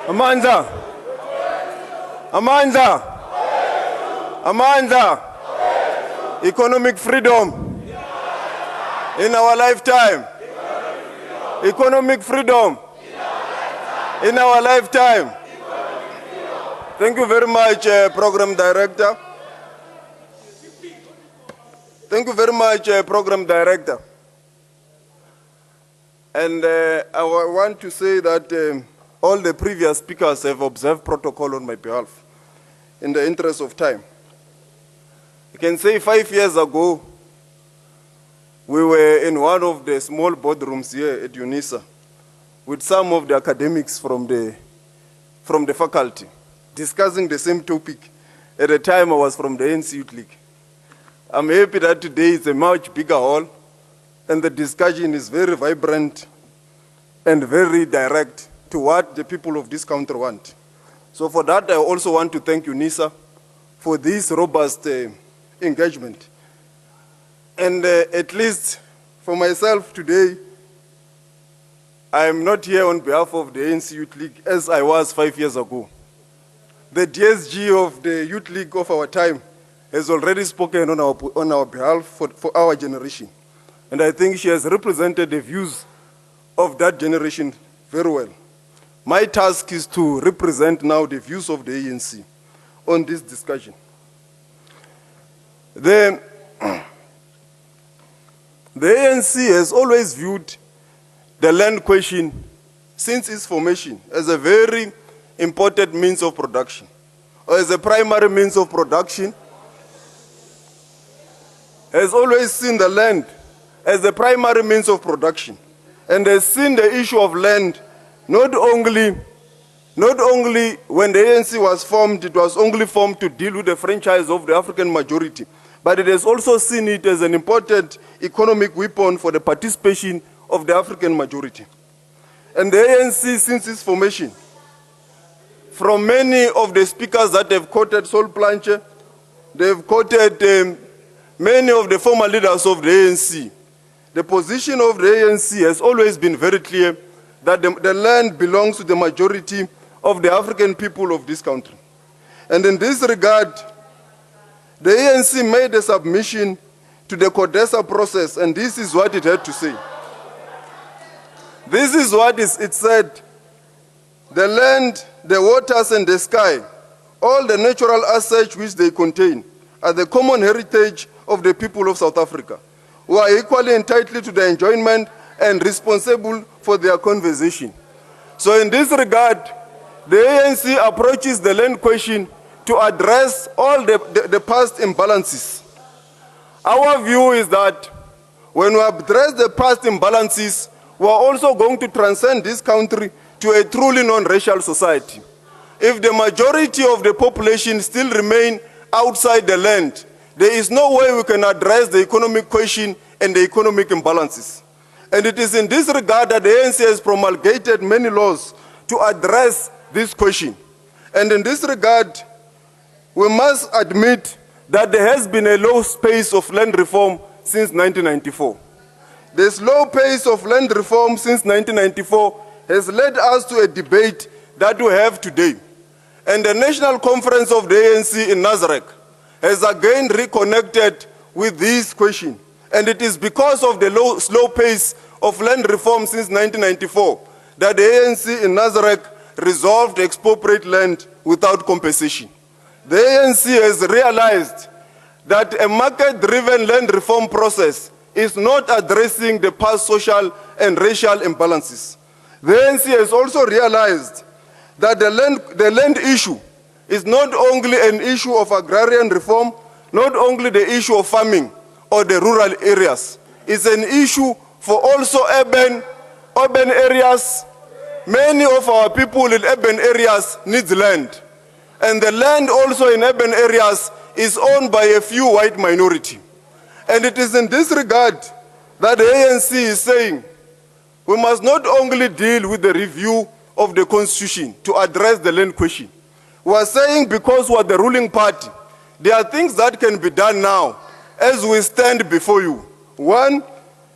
Amandla. Amandla. Amandla. Economic freedom. In our lifetime. Economic freedom. In our lifetime. Thank you very much, Program Director. Thank you very much, Program Director. And I want to say that all the previous speakers have observed protocol on my behalf in the interest of time. I can say 5 years ago, we were in one of the small boardrooms here at UNISA with some of the academics from the faculty discussing the same topic. At the time, I was from the ANC Youth League. I'm happy that today it's a much bigger hall and the discussion is very vibrant and very direct to what the people of this country want. So for that, I also want to thank UNISA for this robust engagement. And at least for myself today, I am not here on behalf of the ANC Youth League as I was 5 years ago. The DSG of the Youth League of our time has already spoken on our behalf for our generation. And I think she has represented the views of that generation very well. My task is to represent now the views of the ANC on this discussion. The ANC has always viewed the land question since its formation as a very important means of production, or as a primary means of production, has always seen the land as the primary means of production, and has seen the issue of land not only when the ANC was formed, it was only formed to deal with the franchise of the African majority, but it has also seen it as an important economic weapon for the participation of the African majority. And the ANC, since its formation, from many of the speakers that have quoted Sol Planche, they've quoted many of the former leaders of the ANC. The position of the ANC has always been very clear that the land belongs to the majority of the African people of this country. And in this regard, the ANC made a submission to the CODESA process, and this is what it had to say. This is what it said: the land, the waters, and the sky, all the natural assets which they contain, are the common heritage of the people of South Africa, who are equally entitled to the enjoyment and responsible for their conservation. So in this regard, the ANC approaches the land question to address all the past imbalances. Our view is that when we address the past imbalances, we are also going to transcend this country to a truly non-racial society. If the majority of the population still remain outside the land, there is no way we can address the economic question and the economic imbalances. And it is in this regard that the ANC has promulgated many laws to address this question. And in this regard, we must admit that there has been a low pace of land reform since 1994. The slow pace of land reform since 1994 has led us to a debate that we have today. And the National Conference of the ANC in Nazareth has again reconnected with this question. And it is because of the slow pace of land reform since 1994 that the ANC in Nazareth resolved to expropriate land without compensation. The ANC has realized that a market-driven land reform process is not addressing the past social and racial imbalances. The ANC has also realized that the land issue is not only an issue of agrarian reform, not only the issue of farming or the rural areas. It's an issue for also urban areas. Many of our people in urban areas need land. And the land also in urban areas is owned by a few white minority. And it is in this regard that the ANC is saying we must not only deal with the review of the Constitution to address the land question. We are saying because we are the ruling party, there are things that can be done now as we stand before you. One,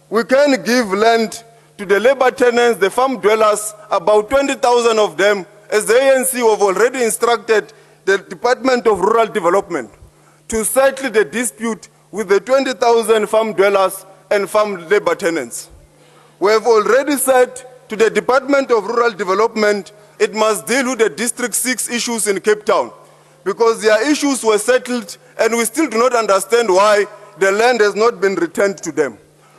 we can give land to the labor tenants, the farm dwellers, about 20,000 of them as the ANC, we have already instructed the Department of Rural Development to settle the dispute with the 20,000 farm dwellers and farm labor tenants. We have already said to the Department of Rural Development it must deal with the District 6 issues in Cape Town, because their issues were settled and we still do not understand why the land has not been returned to them.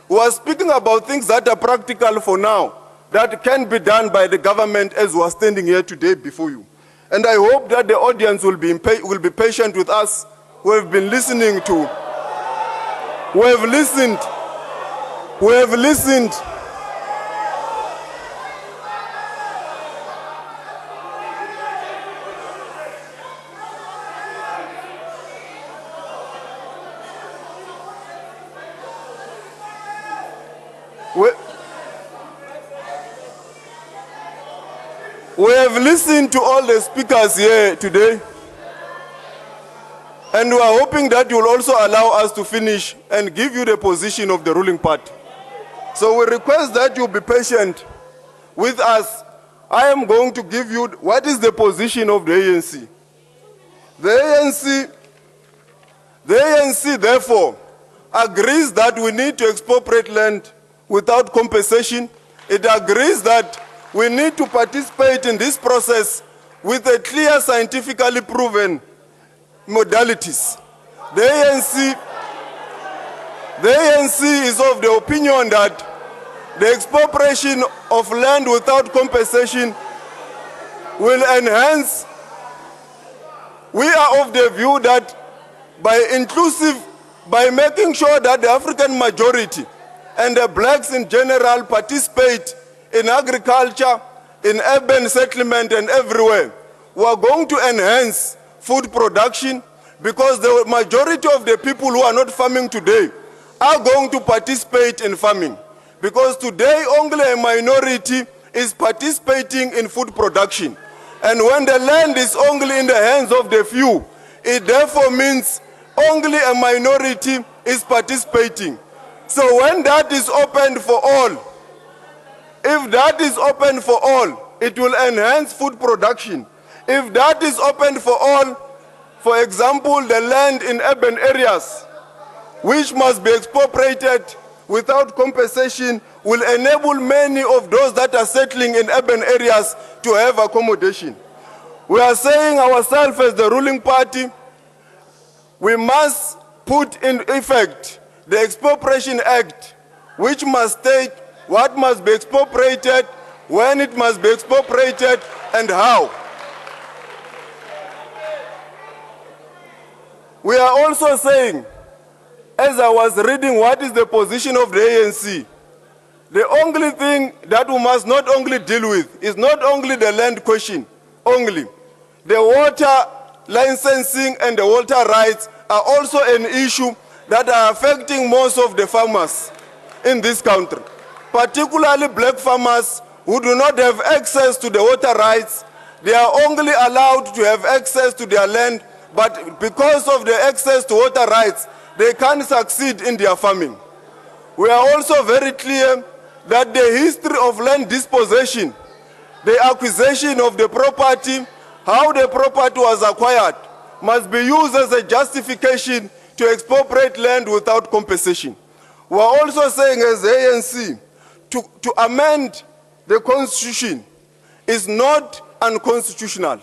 We are speaking about things that are practical for now, that can be done by the government as we are standing here today before you. And I hope that the audience will be patient with us. We have been listening to, we have listened. We have listened to all the speakers here today, and we are hoping that you will also allow us to finish and give you the position of the ruling party. So we request that you be patient with us. I am going to give you what is the position of the ANC. The ANC therefore agrees that we need to expropriate land without compensation. It agrees that we need to participate in this process with a clear scientifically proven modalities. The ANC is of the opinion that the expropriation of land without compensation will enhance. We are of the view that by making sure that the African majority and the blacks in general participate in agriculture, in urban settlement and everywhere, we are going to enhance food production, because the majority of the people who are not farming today are going to participate in farming. Because today only a minority is participating in food production. And when the land is only in the hands of the few, it therefore means only a minority is participating. So when that is opened for all, if that is open for all, it will enhance food production. If that is open for all, for example, the land in urban areas, which must be expropriated without compensation, will enable many of those that are settling in urban areas to have accommodation. We are saying ourselves as the ruling party, we must put in effect the Expropriation Act, which must state what must be expropriated, when it must be expropriated, and how. We are also saying, as I was reading what is the position of the ANC, the only thing that we must not only deal with is not only the land question only. The water licensing and the water rights are also an issue that are affecting most of the farmers in this country, particularly black farmers who do not have access to the water rights. They are only allowed to have access to their land, but because of the access to water rights, they can't succeed in their farming. We are also very clear that the history of land dispossession, the acquisition of the property, how the property was acquired, must be used as a justification to expropriate land without compensation. We are also saying as the ANC, to amend the Constitution is not unconstitutional.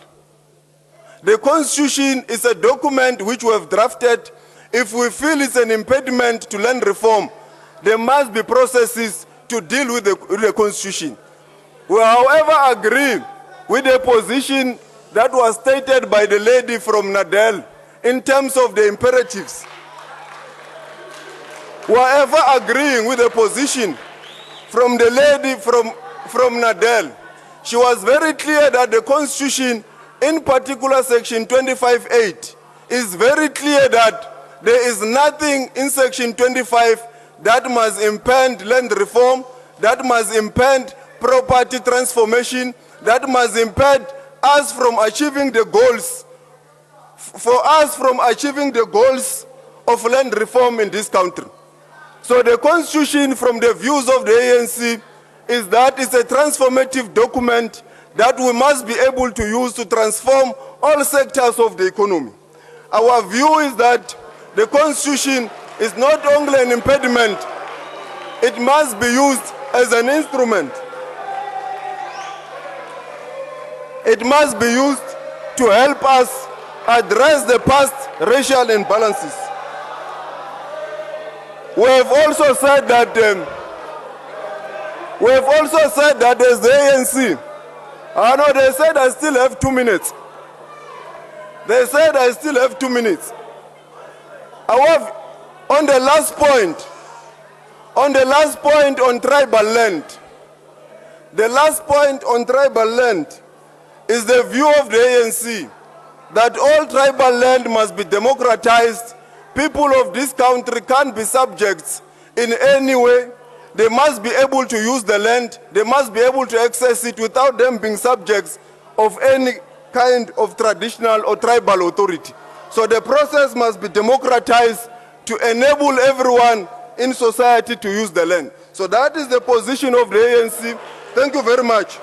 The Constitution is a document which we have drafted. If we feel it's an impediment to land reform, there must be processes to deal with the Constitution. We, however, agree with the position that was stated by the lady from Nadel in terms of the imperatives. We are ever agreeing with the position from the lady from Nadel. She was very clear that the Constitution, in particular section 25(8), is very clear that there is nothing in section 25 that must impede land reform, that must impede property transformation, that must impede us from achieving the goals, of land reform in this country. So the Constitution, from the views of the ANC, is that it's a transformative document that we must be able to use to transform all sectors of the economy. Our view is that the Constitution is not only an impediment, it must be used as an instrument. It must be used to help us address the past racial imbalances. We have also said that as the ANC, no, they said I still have 2 minutes. They said I still have 2 minutes. However, on the last point on tribal land, the last point on tribal land is the view of the ANC that all tribal land must be democratized. People of this country can't be subjects in any way. They must be able to use the land. They must be able to access it without them being subjects of any kind of traditional or tribal authority. So the process must be democratized to enable everyone in society to use the land. So that is the position of the ANC. Thank you very much.